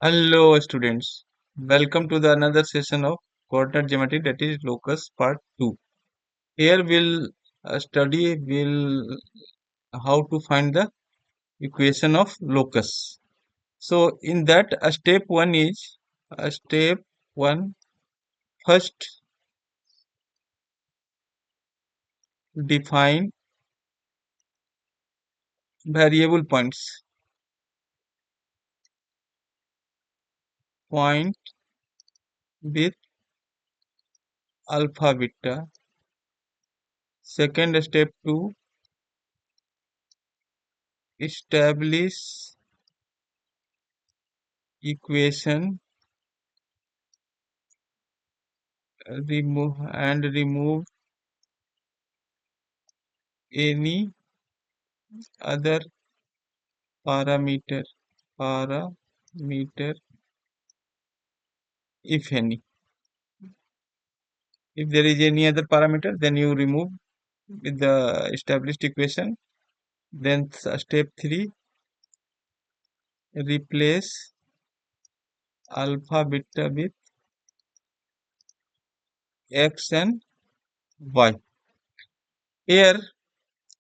Hello students, welcome to the another session of coordinate geometry, that is locus part 2. Here we'll study will how to find the equation of locus. So in that step 1 is step 1, first define variable points, point with alpha beta. Second step 2, establish equation, remove any other parameter parameter if any. If there is any other parameter, then you remove with the established equation. Then step 3, replace alpha beta with x and y. Here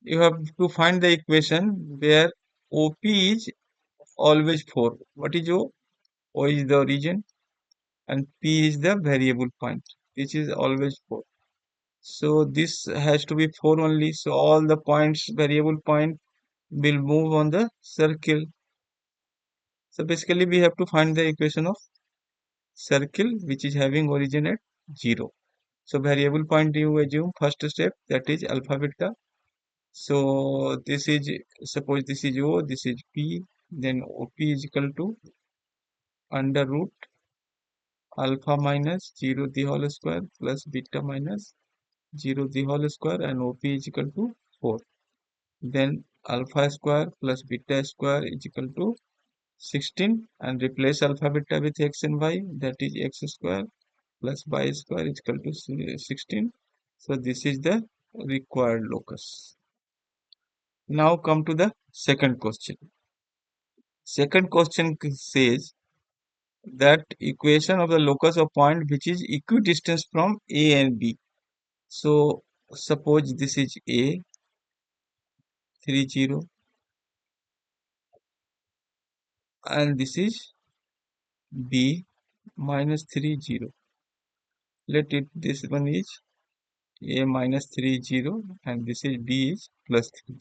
you have to find the equation where OP is always 4. What is O? O is the origin and P is the variable point, which is always 4. So this has to be 4 only. So all the points, variable point, will move on the circle. So basically we have to find the equation of circle which is having origin at 0. So variable point you assume first step, that is alpha beta. So this is, suppose this is O, this is P, then OP is equal to under root alpha minus 0 the whole square plus beta minus 0 the whole square, and OP is equal to 4. Then alpha square plus beta square is equal to 16, and replace alpha beta with x and y, that is x square plus y square is equal to 16. So this is the required locus. Now come to the second question. Second question says that equation of the locus of point which is equidistant from A and B. So suppose this is A 30 and this is B minus 30. Let it, this one is A minus 30 and this is B is plus 30.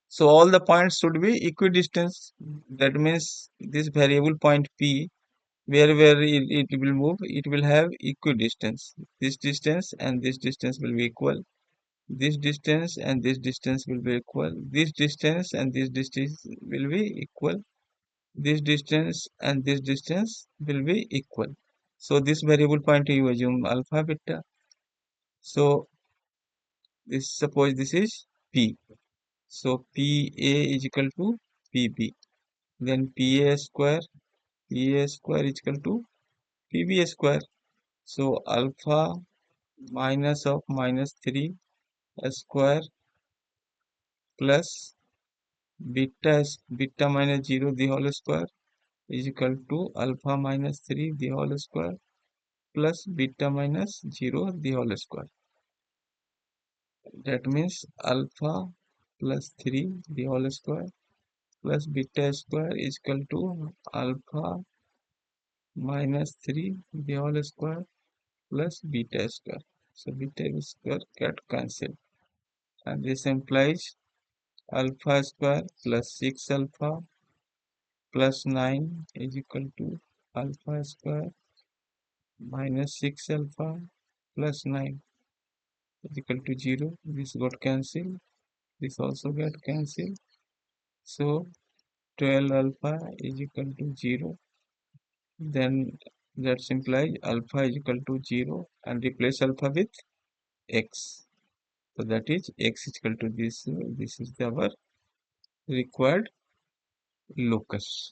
So all the points should be equidistant. That means this variable point P, wherever it will move, it will have equidistance. This distance and this distance will be equal. This distance and this distance will be equal. This distance and this distance will be equal. This distance and this distance will be equal. So this variable point you assume alpha beta. So this, suppose this is P. So PA is equal to PB. Then PA square is equal to PB square. So alpha minus of minus 3 square plus beta minus 0 the whole square is equal to alpha minus 3 the whole square plus beta minus 0 the whole square. That means alpha plus 3 the whole square plus beta square is equal to alpha minus 3 the whole square plus beta square. So beta square get cancelled, and this implies alpha square plus 6 alpha plus 9 is equal to alpha square minus 6 alpha plus 9 is equal to 0. This got cancelled. This also get cancelled. So 12 alpha is equal to 0. Then that implies alpha is equal to 0 and replace alpha with x. So that is x is equal to this. This is our required locus.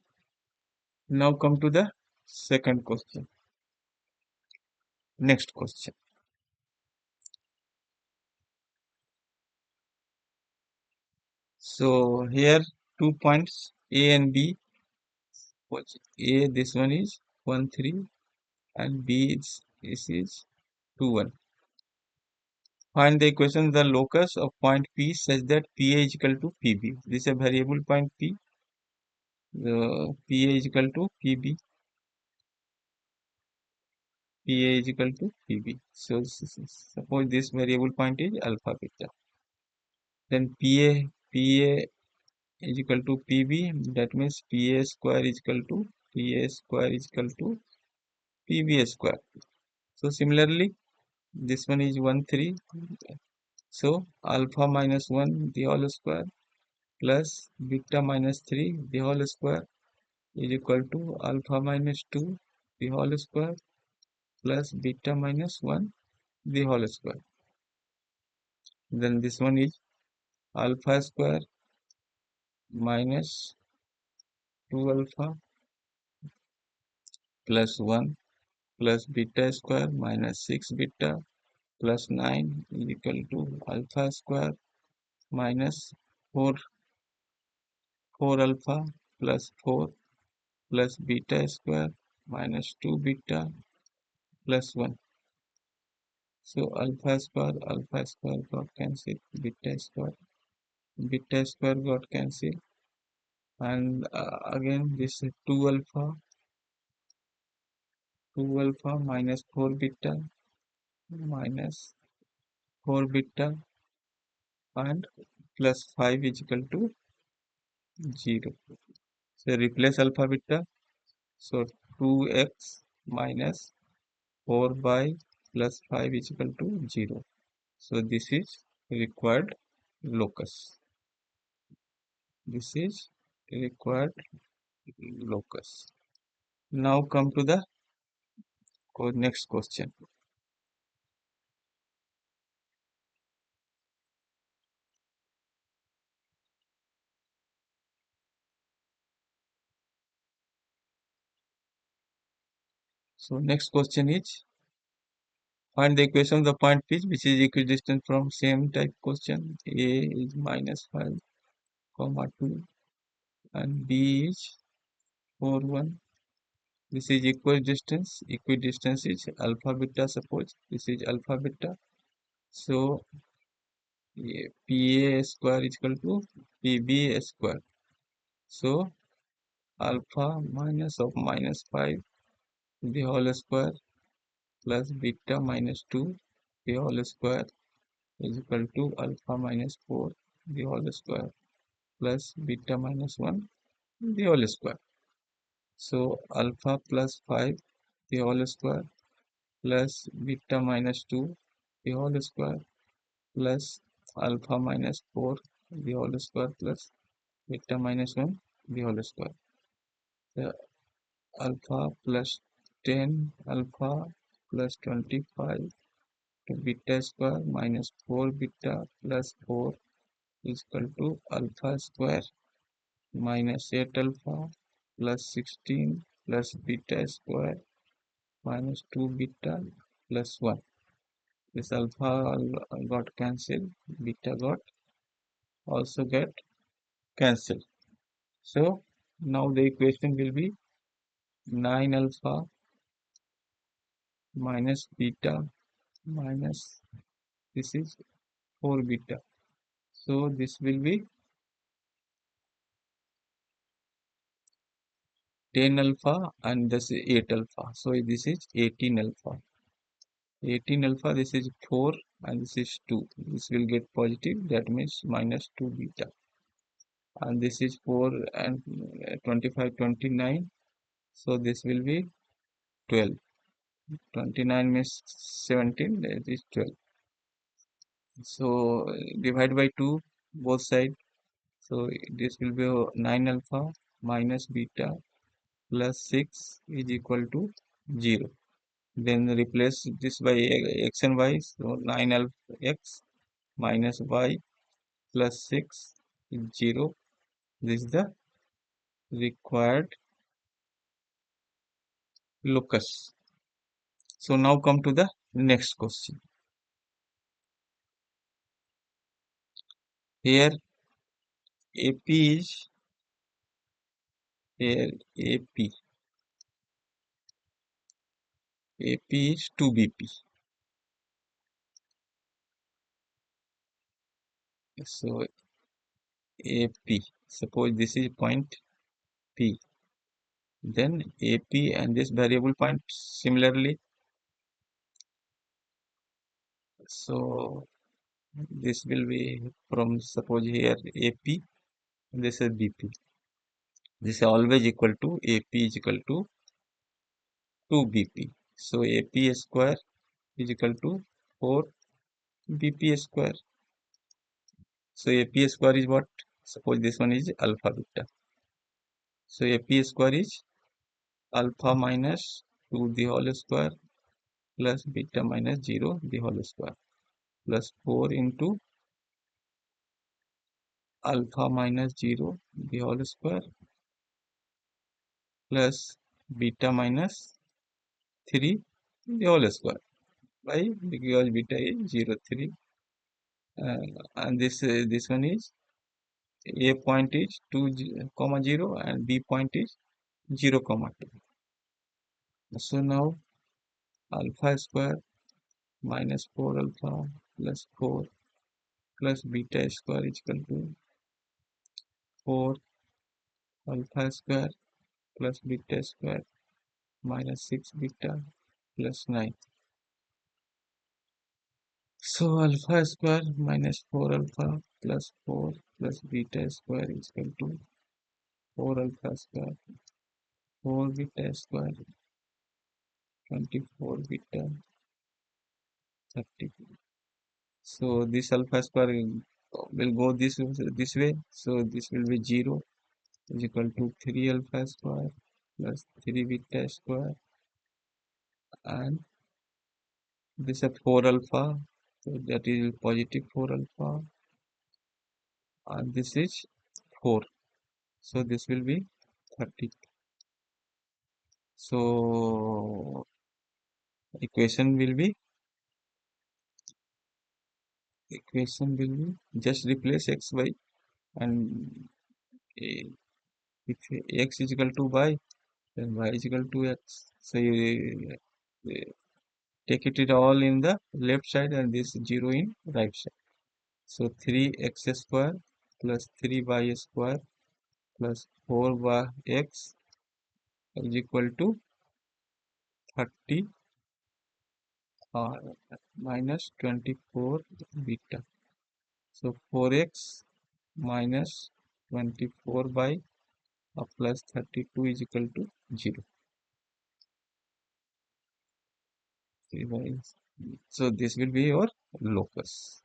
Now come to the second question. Next question. So here 2 points A and B. suppose A, this one is 1 3 and B is this is 2 1. Find the equation the locus of point P such that PA is equal to PB. This is a variable point P. PA is equal to PB. PA is equal to PB. So suppose this variable point is alpha beta. Then PA is equal to PB. That means PA square is equal to PA square is equal to PB square. So similarly, this one is 1 3. So alpha minus 1 the whole square plus beta minus 3 the whole square is equal to alpha minus 2 the whole square plus beta minus 1 the whole square. Then this one is alpha square minus 2 alpha plus 1 plus beta square minus 6 beta plus 9 is equal to alpha square minus 4 alpha plus 4 plus beta square minus 2 beta plus 1. So alpha square got cancelled, beta square got cancelled, and again this is 2 alpha minus 4 beta minus 4 beta and plus 5 is equal to 0. So replace alpha beta. So 2x minus 4 by plus 5 is equal to 0. So this is required locus. This is required locus. Now come to the next question. So next question is find the equation of the point P which is equidistant from same type question. A is minus 5 comma 2 and B is 4 1. This is equidistance. Equidistance is alpha beta. Suppose this is alpha beta. So PA square is equal to PB square. So alpha minus of minus 5 the whole square plus beta minus 2 the whole square is equal to alpha minus 4 the whole square plus beta minus 1 the whole square. So alpha plus 5 the whole square plus beta minus 2 the whole square plus alpha minus 4 the whole square plus beta minus 1 the whole square. The alpha plus 10 alpha plus 25 to beta square minus 4 beta plus 4 is equal to alpha square minus 8 alpha plus 16 plus beta square minus 2 beta plus 1. This alpha got cancelled, beta got also get cancelled. So now the equation will be 9 alpha minus beta minus this is 4 beta. So this will be 10 alpha and this is 8 alpha. So this is 18 alpha. 18 alpha, this is 4 and this is 2. This will get positive, that means minus 2 beta. And this is 4 and 25, 29. So this will be 12. 29 means 17, that is 12. So divide by 2 both sides. So this will be 9 alpha minus beta plus 6 is equal to 0. Then replace this by x and y. So 9 alpha x minus y plus 6 is 0. This is the required locus. So now come to the next question. Here AP is here AP is 2 BP. So AP, suppose this is point P, then AP and this variable point similarly. So this will be from, suppose here AP, this is BP. This is always equal to AP is equal to 2 BP. So AP square is equal to 4 BP square. So AP square is what? Suppose this one is alpha beta. So AP square is alpha minus 2 the whole square plus beta minus 0 the whole square plus 4 into alpha minus 0 the whole square plus beta minus 3 the whole square. Why? Because beta is 0, 3. And this one is A point is 2, comma 0 and B point is 0, comma 2. So now alpha square minus 4 alpha plus 4 plus beta square is equal to 4 alpha square plus beta square minus 6 beta plus 9. So alpha square minus 4 alpha plus 4 plus beta square is equal to 4 alpha square 4 beta square 24 beta 30. So this alpha square will go this way. So this will be 0 is equal to 3 alpha square plus 3 beta square, and this is 4 alpha, so that is positive 4 alpha, and this is 4. So this will be 30. So equation will be just replace xy, and if x is equal to y, then y is equal to x. So you take it all in the left side and this 0 in right side. So 3x square plus 3y square plus 4x is equal to 30 minus 24 beta. So 4x minus 24 by plus 32 is equal to 0. So this will be your locus.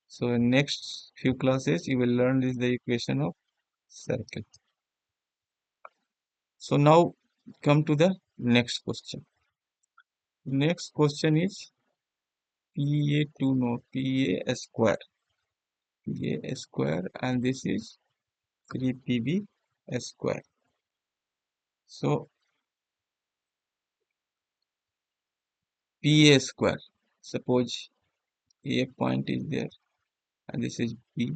So in next few classes you will learn this the equation of circle. So now come to the next question. Next question is PA2 no PA square and this is 3PB square. So PA square, suppose A point is there and this is B,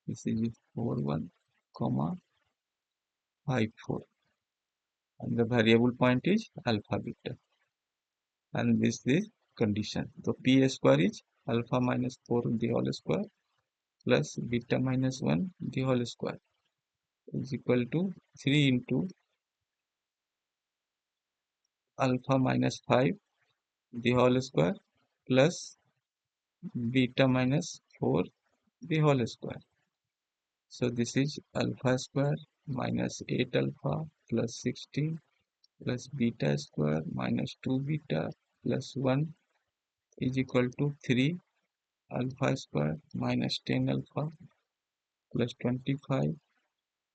this is 4 1 comma 5 4, and the variable point is alpha beta, and this is condition. So PA square is alpha minus 4 the whole square plus beta minus 1 the whole square is equal to 3 into alpha minus 5 the whole square plus beta minus 4 the whole square. So this is alpha square minus 8 alpha plus 16 plus beta square minus 2 beta plus 1 is equal to 3 alpha square minus 10 alpha plus 25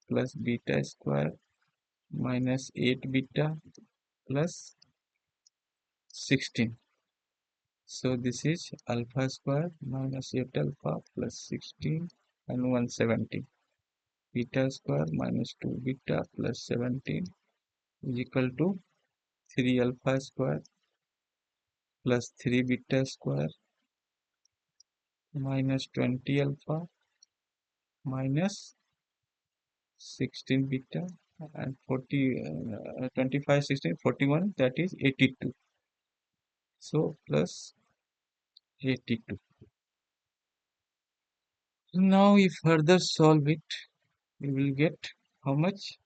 plus beta square minus 8 beta plus 16. So this is alpha square minus 8 alpha plus 16 and 170. Beta square minus 2 beta plus 17 is equal to 3 alpha square plus 3 beta square minus 20 alpha minus 16 beta and 40, 25, 16, 41, that is 82. So plus 82. Now if further solve it, we will get how much?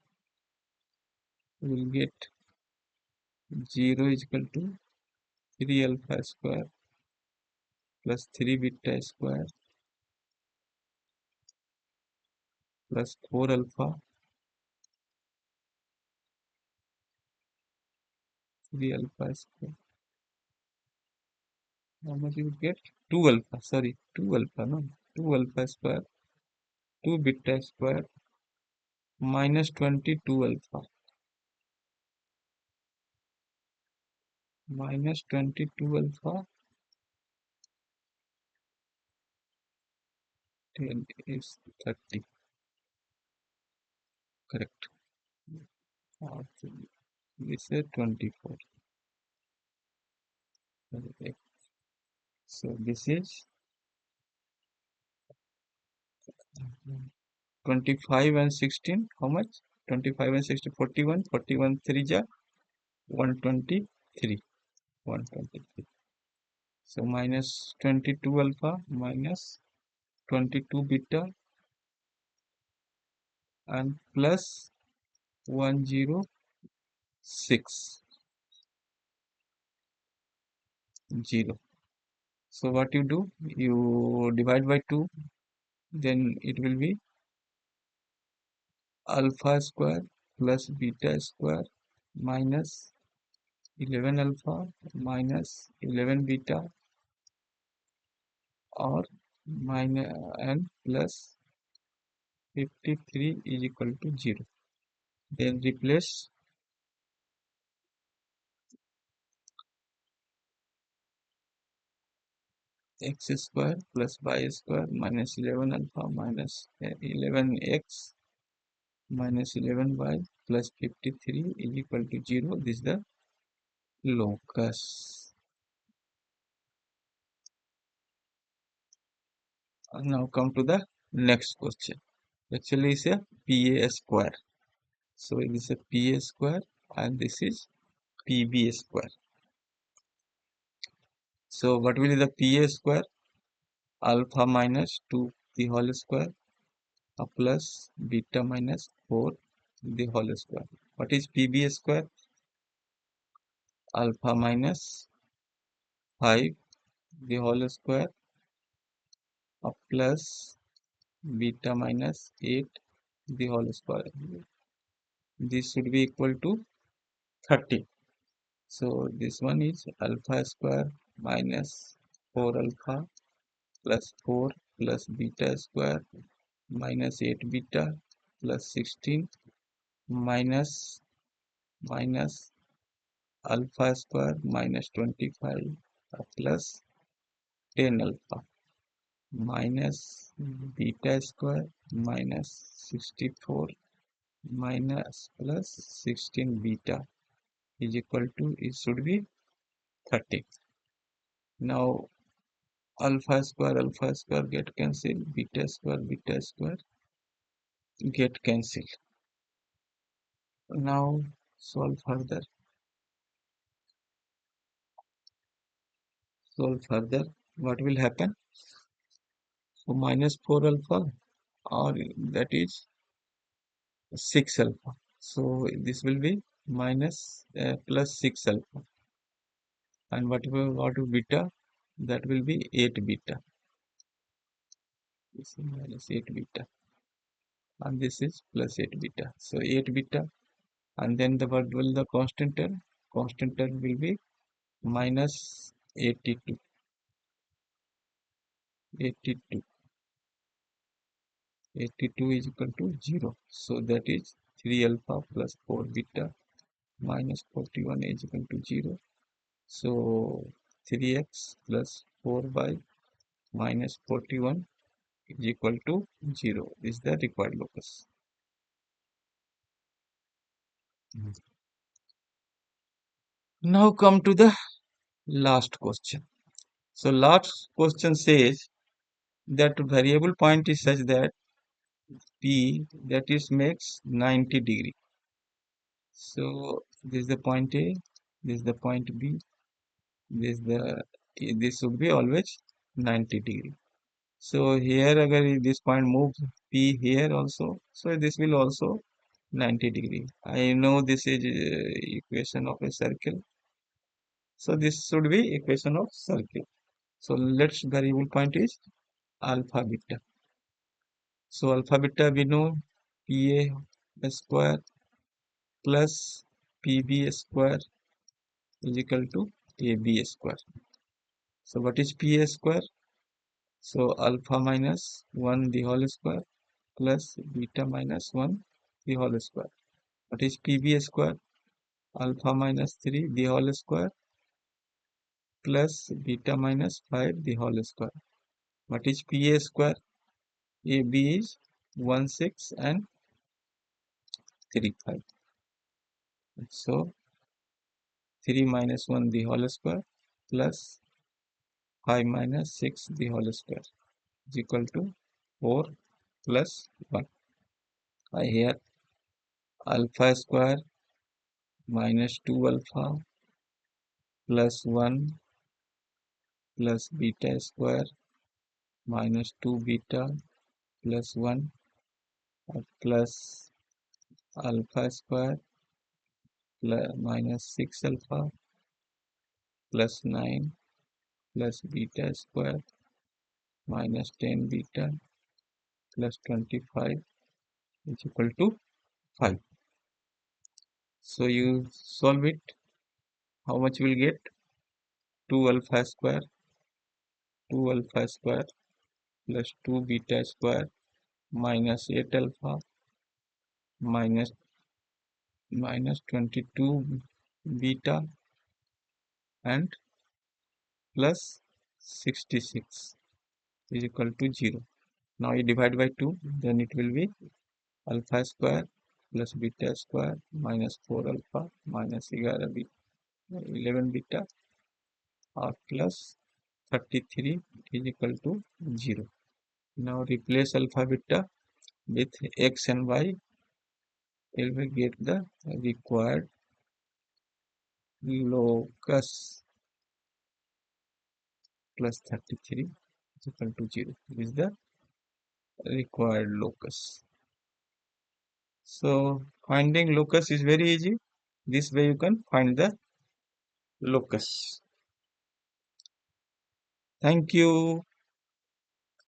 We will get 0 is equal to 3 alpha square plus 3 beta square plus 4 alpha, 3 alpha square. How much you will get? 2 alpha, sorry, 2 alpha, no, 2 alpha square, 2 beta square minus 22 alpha minus 22 alpha, 10 is 30. Correct. This is 24. Okay. So this is 25 and 16. How much? 25 and 16, 41. 41 3 ja 123. 123. So minus 22 alpha minus 22 beta and plus 106 0. So what you do? You divide by 2, then it will be alpha square plus beta square minus 11 alpha minus 11 beta or minus and plus 53 is equal to 0. Then replace x square plus y square minus 11 alpha minus 11x minus 11y plus 53 is equal to 0. This is the locus. Now come to the next question. Actually, it's a PA square. So it is a PA square and this is PB square. So what will be the PA square? Alpha minus 2 the whole square plus beta minus 4 the whole square. What is PB square? Alpha minus 5 the whole square plus beta minus 8 the whole square. This should be equal to 30. So this one is alpha square minus 4 alpha plus 4 plus beta square minus 8 beta plus 16 minus alpha square minus 25 plus 10 alpha minus beta square minus 64 minus plus 16 beta is equal to, it should be 30. Now alpha square get cancelled, beta square get cancelled. Now solve further. What will happen? So minus 4 alpha or that is 6 alpha. So this will be minus plus 6 alpha. And what will beta? That will be 8 beta. This is minus 8 beta. And this is plus 8 beta. So 8 beta. And then the what will the constant term? Constant term will be minus 82. 82. 82 is equal to 0. So that is 3 alpha plus 4 beta minus 41 is equal to 0. So 3x plus 4y minus 41 is equal to 0. This is the required locus. Now come to the last question. So last question says that variable point is such that P that is makes 90 degree. So this is the point A, this is the point B, this should be always 90 degree. So here agar this point moves P here also, so this will also 90 degree. I know this is equation of a circle. So this should be equation of circle. So let's variable point is alpha beta. So alpha beta we know PA square plus PB square is equal to AB square. So what is PA square? So alpha minus 1 the whole square plus beta minus 1 the whole square. What is PB square? Alpha minus 3 the whole square plus beta minus 5 the whole square. What is PA square? AB is 1 6 and 3 5. So 3 minus 1 the whole square plus 5 minus 6 the whole square is equal to 4 plus 1. I here alpha square minus 2 alpha plus 1 plus beta square minus 2 beta plus 1 plus alpha square plus minus 6 alpha plus 9 plus beta square minus 10 beta plus 25 is equal to 5. So you solve it. How much will get? 2 alpha square, 2 alpha square plus 2 beta square minus 8 alpha minus 22 beta and plus 66 is equal to 0. Now you divide by 2, then it will be alpha square plus beta square minus 4 alpha minus 11 beta plus 33 is equal to 0. Now replace alpha beta with x and y. You will get the required locus plus 33 is equal to 0. This is the required locus. So finding locus is very easy. This way you can find the locus. Thank you.